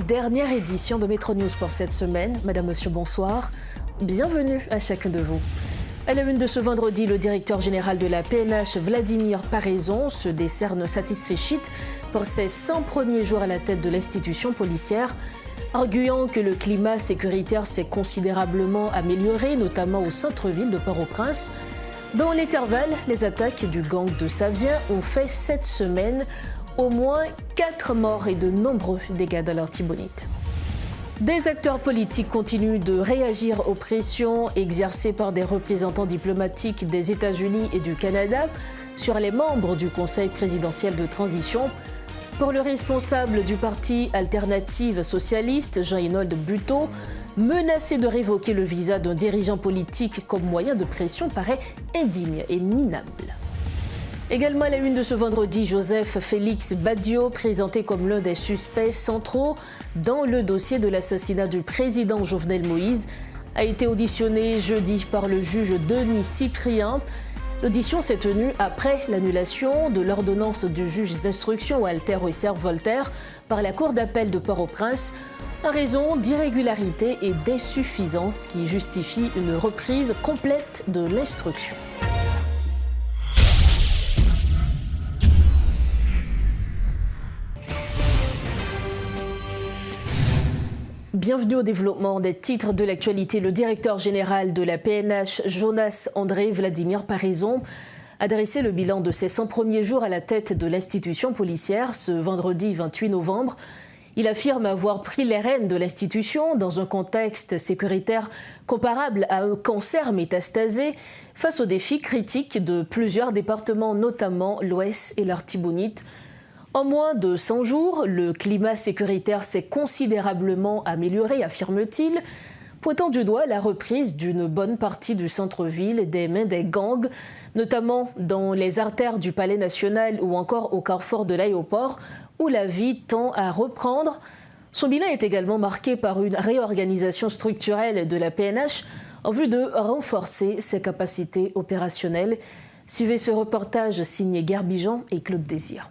dernière édition de Métro News pour cette semaine. Madame, Monsieur, bonsoir. Bienvenue à chacun de vous. À la une de ce vendredi, le directeur général de la PNH, Vladimir Paraison, se décerne satisfait pour ses 100 premiers jours à la tête de l'institution policière, arguant que le climat sécuritaire s'est considérablement amélioré, notamment au centre-ville de Port-au-Prince. Dans l'intervalle, les attaques du gang de Savien ont fait cette semaine au moins 4 morts et de nombreux dégâts dans l'Artibonite. Des acteurs politiques continuent de réagir aux pressions exercées par des représentants diplomatiques des États-Unis et du Canada sur les membres du Conseil présidentiel de transition. Pour le responsable du parti Alternative Socialiste, Jean-Ynold Buteau, menacer de révoquer le visa d'un dirigeant politique comme moyen de pression paraît indigne et minable. Également à la une de ce vendredi, Joseph Félix Badiou, présenté comme l'un des suspects centraux dans le dossier de l'assassinat du président Jovenel Moïse, a été auditionné jeudi par le juge Denis Cyprien. L'audition s'est tenue après l'annulation de l'ordonnance du juge d'instruction Walter Oisser-Voltaire par la Cour d'appel de Port-au-Prince en raison d'irrégularités et d'insuffisances qui justifient une reprise complète de l'instruction. Bienvenue au développement des titres de l'actualité. Le directeur général de la PNH, Jonas André Vladimir Paraison, a dressé le bilan de ses 100 premiers jours à la tête de l'institution policière ce vendredi 28 novembre. Il affirme avoir pris les rênes de l'institution dans un contexte sécuritaire comparable à un cancer métastasé face aux défis critiques de plusieurs départements, notamment l'Ouest et l'Artibonite. En moins de 100 jours, le climat sécuritaire s'est considérablement amélioré, affirme-t-il, pointant du doigt la reprise d'une bonne partie du centre-ville des mains des gangs, notamment dans les artères du Palais national ou encore au carrefour de l'aéroport, où la vie tend à reprendre. Son bilan est également marqué par une réorganisation structurelle de la PNH en vue de renforcer ses capacités opérationnelles. Suivez ce reportage signé Gerbijan et Claude Désir.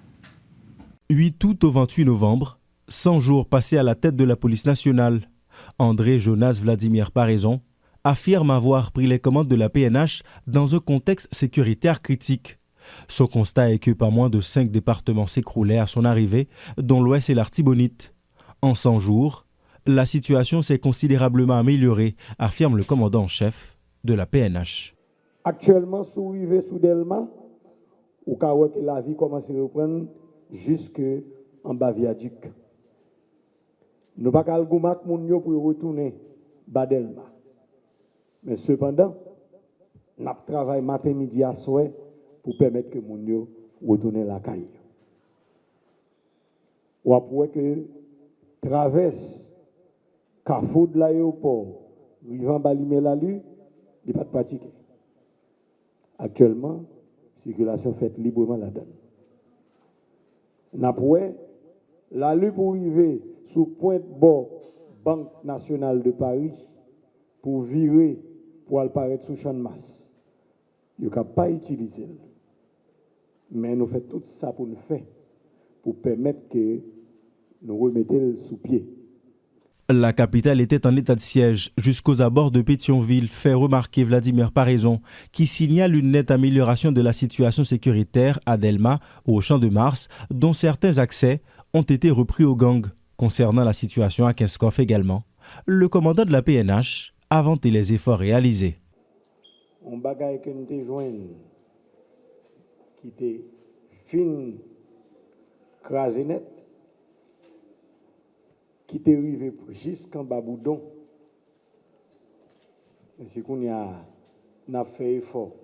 8 août au 28 novembre, 100 jours passés à la tête de la police nationale, André Jonas Vladimir Paraison affirme avoir pris les commandes de la PNH dans un contexte sécuritaire critique. Son constat est que pas moins de 5 départements s'écroulaient à son arrivée, dont l'Ouest et l'Artibonite. En 100 jours, la situation s'est considérablement améliorée, affirme le commandant en chef de la PNH. Actuellement, sous-rivé sous Delma, au cas où la vie commence à reprendre, jusque en bas viaduc. Nous pas qu'à goumak moun yo pour retourner Badelma. Mais cependant, nous travaillons matin midi à soir pour permettre que moun yo retourne la caille. Ou après que traverse carrefour de l'aéroport, Rivan Balimé la lu, il pas de pratiquer. Actuellement, circulation faite librement la donne. N'apoué, la lutte pour arriver sous pointe bord Banque nationale de Paris pour virer pour apparaître sous champ de masse. Il n'y a pas utilisé. Mais nous faisons tout ça pour nous faire, pour permettre que nous remettions sous pied. La capitale était en état de siège jusqu'aux abords de Pétionville, fait remarquer Vladimir Paraison, qui signale une nette amélioration de la situation sécuritaire à Delma ou au Champ de Mars, dont certains accès ont été repris aux gangs. Concernant la situation à Kinskov également, le commandant de la PNH a vanté les efforts réalisés. On bagaille que nous joignent qui était fin, crasé net, qui est arrivé jusqu'en Baboudon. Mais c'est qu'on a fait effort.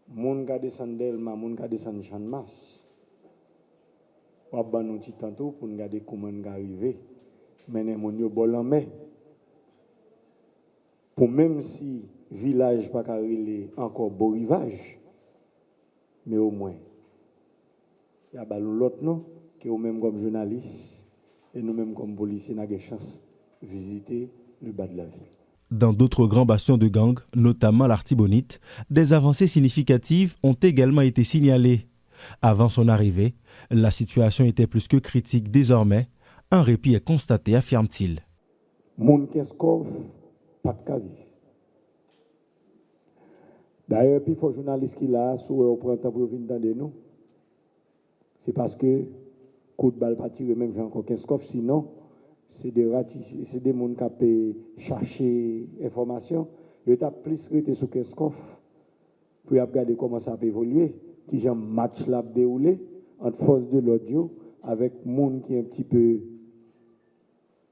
Moun ka descend Delma, moun ka descend Champ de Mars. On va nous petit tantôt pour nous garder comment nous arriver. Mais moun yo bol en main. Pour même si village pas carrelé encore beau rivage, mais au moins il y a l'autre non que au même comme journaliste. Et nous-mêmes, comme policiers, nous avons la chance de visiter le bas de la ville. Dans d'autres grands bastions de gangs, notamment l'Artibonite, des avancées significatives ont également été signalées. Avant son arrivée, la situation était plus que critique désormais, Un répit est constaté, affirme-t-il. Moun Keskov, pas de cavi. D'ailleurs, puis il faut journaliste qui là, sous au printemps pour venir dans nous. C'est parce que coup de balle pas tiré même j'ai encore Keskov, sinon c'est des gens qui peuvent chercher information. Il a plus resté sur Keskov pour regarder comment ça peut évoluer, qui j'ai un match là déroulé entre force de l'audio avec monde qui est un petit peu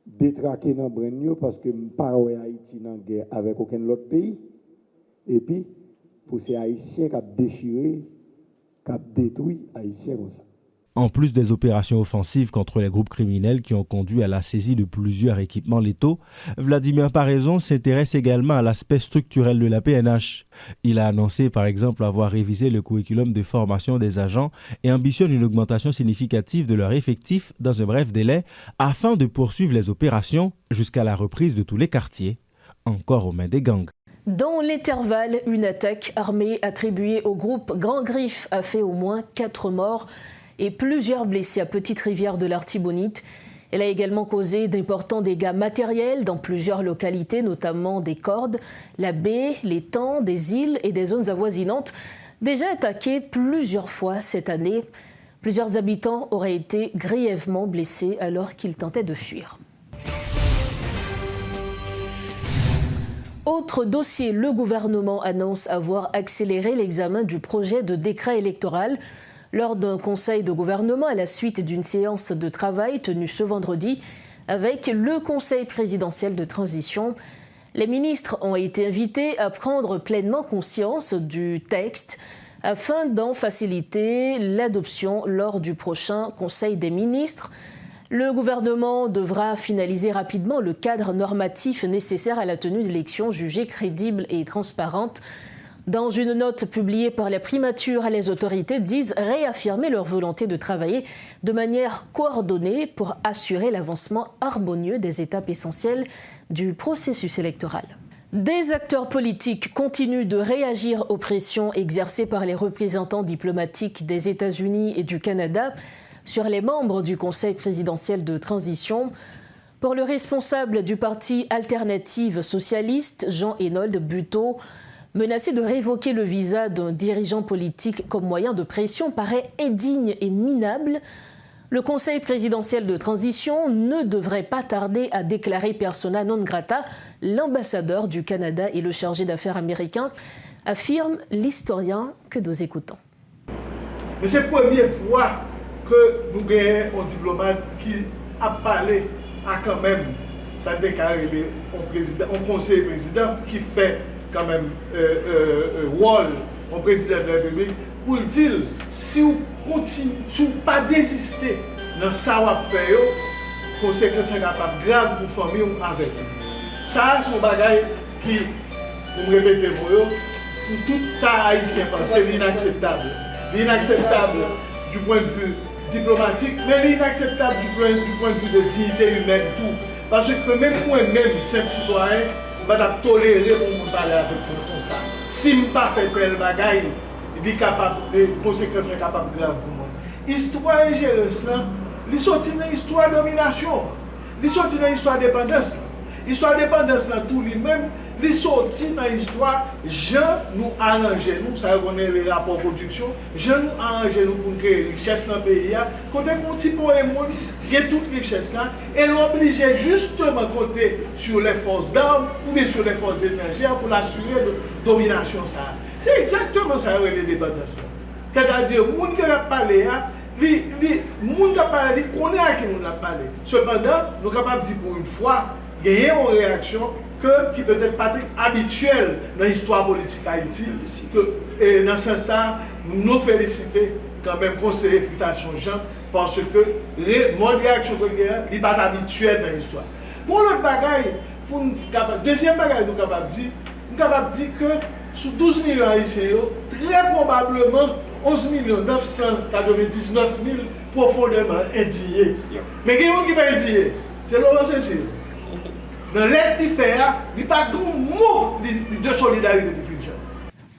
détraqué dans Brenio parce que pas Haïti dans guerre avec aucun autre pays. Et puis pour ces Haïtiens qui ont déchiré, qui ont détruit Haïtiens comme ça. En plus des opérations offensives contre les groupes criminels qui ont conduit à la saisie de plusieurs équipements létaux, Vladimir Paraison s'intéresse également à l'aspect structurel de la PNH. Il a annoncé par exemple avoir révisé le curriculum de formation des agents et ambitionne une augmentation significative de leur effectif dans un bref délai afin de poursuivre les opérations jusqu'à la reprise de tous les quartiers, encore aux mains des gangs. Dans l'intervalle, une attaque armée attribuée au groupe Grand Griffe a fait au moins 4 morts et plusieurs blessés à Petite-Rivière de l'Artibonite. Elle a également causé d'importants dégâts matériels dans plusieurs localités, notamment des Cordes, la baie, l'étang, des îles et des zones avoisinantes, déjà attaquées plusieurs fois cette année. Plusieurs habitants auraient été grièvement blessés alors qu'ils tentaient de fuir. Autre dossier, le gouvernement annonce avoir accéléré l'examen du projet de décret électoral. Lors d'un conseil de gouvernement à la suite d'une séance de travail tenue ce vendredi avec le conseil présidentiel de transition, les ministres ont été invités à prendre pleinement conscience du texte afin d'en faciliter l'adoption lors du prochain conseil des ministres. Le gouvernement devra finaliser rapidement le cadre normatif nécessaire à la tenue d'élections jugées crédibles et transparentes. Dans une note publiée par la primature, les autorités disent réaffirmer leur volonté de travailler de manière coordonnée pour assurer l'avancement harmonieux des étapes essentielles du processus électoral. Des acteurs politiques continuent de réagir aux pressions exercées par les représentants diplomatiques des États-Unis et du Canada sur les membres du Conseil présidentiel de transition. Pour le responsable du parti Alternative socialiste, Jean-Hénold Buteau, menacer de révoquer le visa d'un dirigeant politique comme moyen de pression paraît indigne et minable. Le Conseil présidentiel de transition ne devrait pas tarder à déclarer persona non grata l'ambassadeur du Canada et le chargé d'affaires américain, affirme l'historien que nous écoutons. Mais c'est la première fois que nous avons un diplomate qui a parlé à quand même, ça déclaré un conseiller président qui fait quand même rôle au président de la République pour dire si vous continuez, si vous pas désister dans ça vous faire, conséquences capables graves pour la famille avec vous. Ça c'est un bagage qui, pour me répéter pour tout ça haïtien c'est inacceptable. Inacceptable du point de vue diplomatique, mais inacceptable du point de vue de dignité humaine tout. Parce que même moi-même, simple citoyen, je vais tolérer pour me parler avec vous comme ça. Si je ne fais pas tel bagaille, les conséquences sont capables de graves pour moi. L'histoire et gérance, ils sont dans l'histoire de domination, ils sont dans l'histoire de dépendance. L'histoire de dépendance, tout lui-même, ils sont dans l'histoire, gens nous arrangent, nous, ça connaît les rapports de production, gens nous arrangent nous pour créer richesse dans le pays, côté mon petit poème, il y a toute richesse là, et l'oblige justement côté sur les forces d'armes ou bien sur les forces étrangères pour l'assurer de domination. C'est exactement ça les dépendances. C'est-à-dire, les gens qui ont parlé, les gens qui ont parlé, ils connaissent à qui nous avons parlé. Cependant, nous sommes capables de dire pour une fois, il y a une réaction qui peut être pas habituelle dans l'histoire politique Haïti. Et dans ce sens, nous félicitons quand même conseiller Fixation Jean parce que mon réaction n'est pas habituelle dans l'histoire. Pour l'autre bagaille, deuxième bagaille, nous sommes capables de dire que sur 12 millions haïtiens, très probablement 11 999 000 profondément indignés. Mais qui est-ce qui va indigner? C'est Laurent Cécile. Dans l'aide qu'il fait, il n'y a pas de mot de solidarité pour Finchal.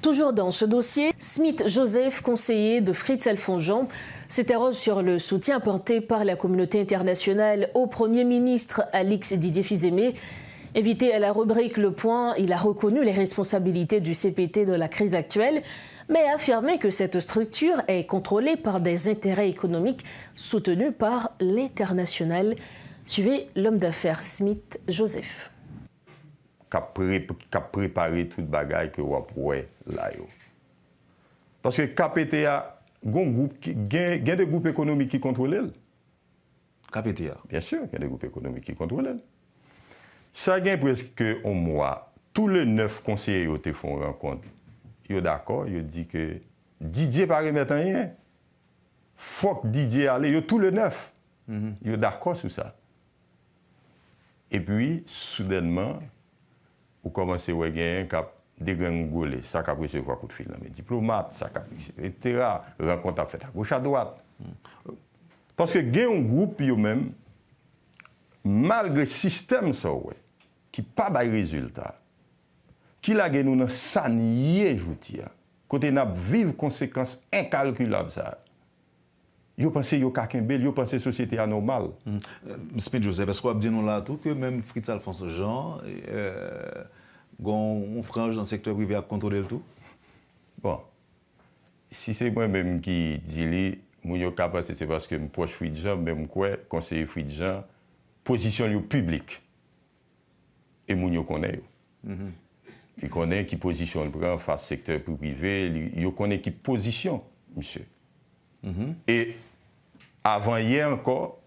Toujours dans ce dossier, Smith Joseph, conseiller de Fritz Alphonse-Jean, s'interroge sur le soutien apporté par la communauté internationale au Premier ministre Alix Didier Fils-Aimé. Invité à la rubrique Le Point, il a reconnu les responsabilités du CPT de la crise actuelle, mais a affirmé que cette structure est contrôlée par des intérêts économiques soutenus par l'international. Suivez l'homme d'affaires Smith Joseph. Qui a préparé toute bagaille que vous avez là. Parce que KPTA, il y a des groupes économiques qui contrôlent. KPTA? Bien sûr, il y a des groupes économiques qui contrôlent. Ça a presque un mois. Tous les 9 conseillers ont fait une rencontre. Ils sont d'accord, ils ont dit que Didier ne peut pas remettre rien. Il faut que Didier aille. Ils sont tous les 9. Ils sont d'accord sur ça. Et puis, soudainement, vous commencez à gagner un dégringoler, ça a recevoir coup de fil dans les diplomates, ça etc. Rencontre à fait à gauche à droite. Parce que il y a un groupe même, malgré le système ça, qui n'a pas de résultat, qui l'a gagné nous dans sanier jouti, côté n'a vive conséquences incalculables ça. Yo pensé yo kakembel, yo pensé société anormale. Smith Joseph, est-ce qu'on va dire nous là tout que même Fritz Alphonse-Jean on frange dans le secteur privé à contrôler le tout? Bon, si c'est moi-même qui dis moi yo capable c'est parce que me proche Fritz Jean, même quoi conseiller Fritz Jean position yo publique. Et moun yo connaît yo. Il connaît qui position le prend face secteur privé, il connaît qui position, monsieur. Et avant hier encore,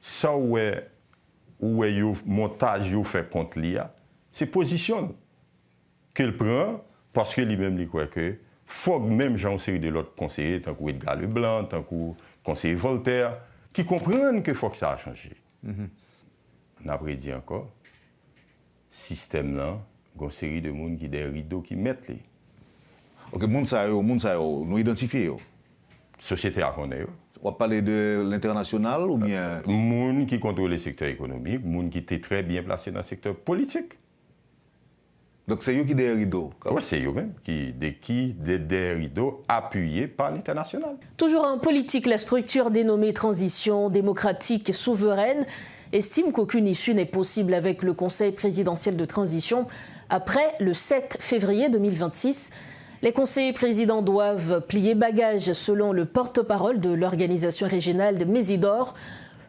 ça où est montage yo fait contre l'IA, c'est position qu'il prend parce que lui-même il croit que faut même Jean série de l'autre conseiller, tant que Edgar Leblanc, tant que conseiller Voltaire, qui comprennent que faut que ça a changé. On a prédit encore, système là, une série de monde qui des rideaux qui mettent les. Ok, moun sa yo, nous identifions. Société à connaître. On va parler de l'international ou bien moun qui contrôle le secteur économique, moun qui était très bien placé dans le secteur politique. Donc c'est eux qui derrière rideau. Oui, c'est eux-mêmes qui derrière rideau appuyés par l'international. Toujours en politique, la structure dénommée Transition démocratique souveraine estime qu'aucune issue n'est possible avec le Conseil présidentiel de transition après le 7 février 2026. Les conseillers présidents doivent plier bagages selon le porte-parole de l'organisation régionale de Mésidor.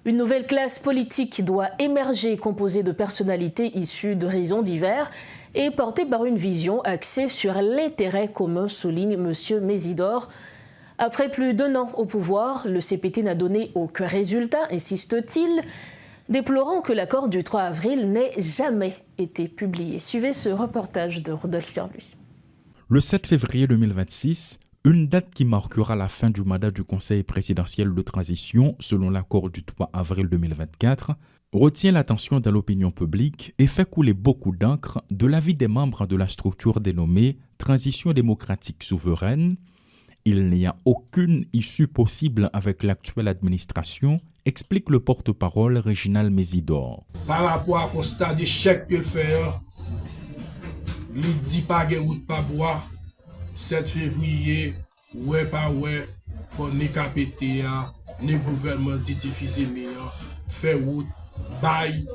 Une nouvelle classe politique doit émerger composée de personnalités issues d'horizons divers et portée par une vision axée sur l'intérêt commun, souligne M. Mésidor. Après plus d'1 an au pouvoir, le CPT n'a donné aucun résultat, insiste-t-il, déplorant que l'accord du 3 avril n'ait jamais été publié. Suivez ce reportage de Rodolphe Pierluy. Le 7 février 2026, une date qui marquera la fin du mandat du Conseil présidentiel de transition selon l'accord du 3 avril 2024, retient l'attention de l'opinion publique et fait couler beaucoup d'encre de l'avis des membres de la structure dénommée Transition démocratique souveraine. Il n'y a aucune issue possible avec l'actuelle administration, explique le porte-parole Réginald Mésidor. Par rapport au constat d'échec que le fait, il dit pas de route pas bois, 7 février, ouais pas ouais, pour ne KPTA, ne gouvernement Didier Fils-Aimé, fait route, bail,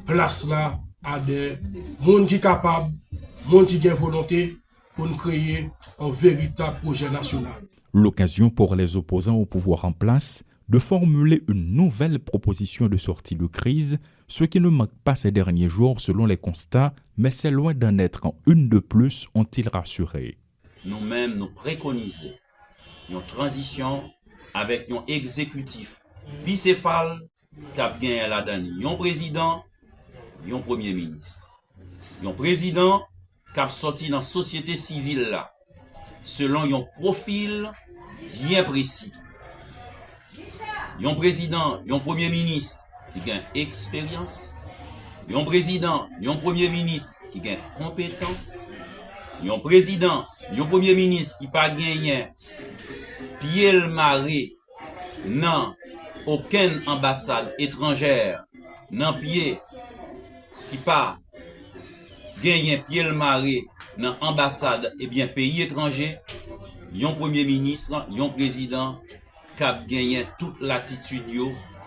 place là, à des gens qui sont capables, gens qui ont volonté pour nous créer un véritable projet national. L'occasion pour les opposants au pouvoir en place de formuler une nouvelle proposition de sortie de crise, ce qui ne manque pas ces derniers jours selon les constats, mais c'est loin d'en être une de plus, ont-ils rassuré. Nous-mêmes, nous préconisons une transition avec un exécutif bicéphale qui a gagné la donne, un président, un premier ministre. Un président qui a sorti dans la société civile là, selon un profil bien précis. Un président, un premier ministre qui a expérience, un président, un premier ministre qui a compétence, un président, un premier ministre qui n'a pas gagné pied le maré dans aucune ambassade étrangère, dans pied qui n'a pas gagné pied le maré dans l'ambassade, eh bien, pays étranger, yon premier ministre, yon président, qui a gagné toute l'attitude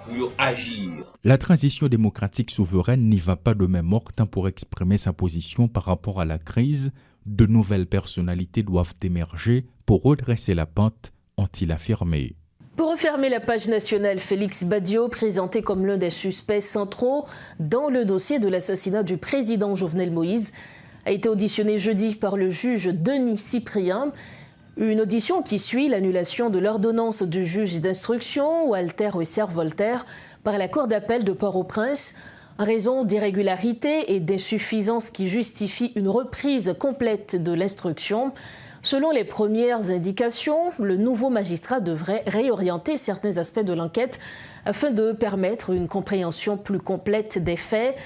pour agir. La transition démocratique souveraine n'y va pas de même ordre pour exprimer sa position par rapport à la crise. De nouvelles personnalités doivent émerger pour redresser la pente, ont-ils affirmé. Pour refermer la page nationale, Félix Badiot, présenté comme l'un des suspects centraux dans le dossier de l'assassinat du président Jovenel Moïse, a été auditionné jeudi par le juge Denis Cyprien. Une audition qui suit l'annulation de l'ordonnance du juge d'instruction Walter Oisser-Voltaire par la Cour d'appel de Port-au-Prince en raison d'irrégularités et d'insuffisances qui justifient une reprise complète de l'instruction. Selon les premières indications, le nouveau magistrat devrait réorienter certains aspects de l'enquête afin de permettre une compréhension plus complète des faits.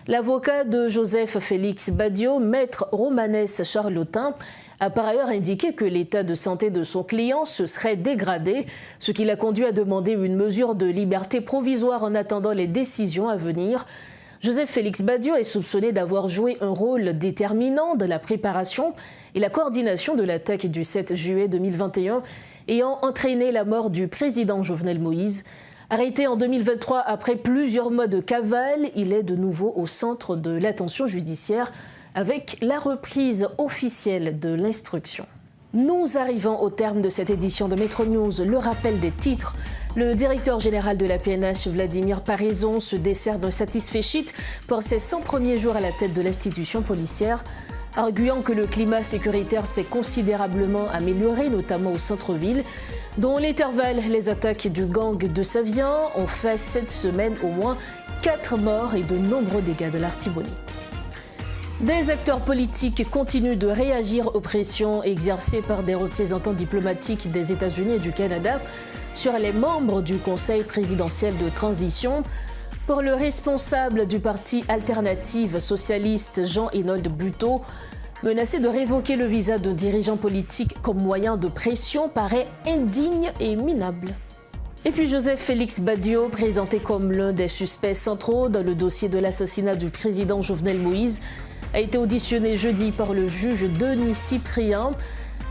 L'avocat de Joseph Félix Badiot, maître Romanès Charlotin, a par ailleurs indiqué que l'état de santé de son client se serait dégradé, ce qui l'a conduit à demander une mesure de liberté provisoire en attendant les décisions à venir. Joseph Félix Badiot est soupçonné d'avoir joué un rôle déterminant dans la préparation et la coordination de l'attaque du 7 juillet 2021 ayant entraîné la mort du président Jovenel Moïse. Arrêté en 2023 après plusieurs mois de cavale, il est de nouveau au centre de l'attention judiciaire avec la reprise officielle de l'instruction. Nous arrivons au terme de cette édition de Métro News. Le rappel des titres. Le directeur général de la PNH, Vladimir Paraison, se décerne d'un satisfait pour ses 100 premiers jours à la tête de l'institution policière, arguant que le climat sécuritaire s'est considérablement amélioré, notamment au centre-ville, dont l'intervalle, les attaques du gang de Savien ont fait cette semaine au moins 4 morts et de nombreux dégâts de l'artillerie. Des acteurs politiques continuent de réagir aux pressions exercées par des représentants diplomatiques des États-Unis et du Canada sur les membres du Conseil présidentiel de transition. Pour le responsable du parti Alternative socialiste Jean-Hénold Buteau, menacer de révoquer le visa de dirigeants politiques comme moyen de pression paraît indigne et minable. Et puis Joseph Félix Badiot, présenté comme l'un des suspects centraux dans le dossier de l'assassinat du président Jovenel Moïse, a été auditionné jeudi par le juge Denis Cyprien.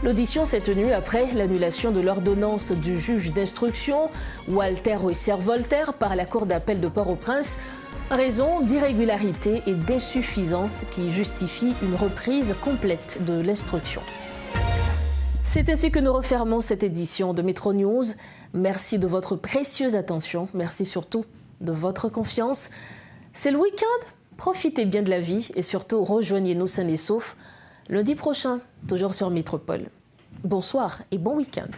L'audition s'est tenue après l'annulation de l'ordonnance du juge d'instruction Walter Oisser-Voltaire par la Cour d'appel de Port-au-Prince en raison d'irrégularités et d'insuffisances qui justifient une reprise complète de l'instruction. C'est ainsi que nous refermons cette édition de Métro News. Merci de votre précieuse attention. Merci surtout de votre confiance. C'est le week-end. Profitez bien de la vie et surtout rejoignez-nous sains et saufs lundi prochain, toujours sur Métropole. Bonsoir et bon week-end.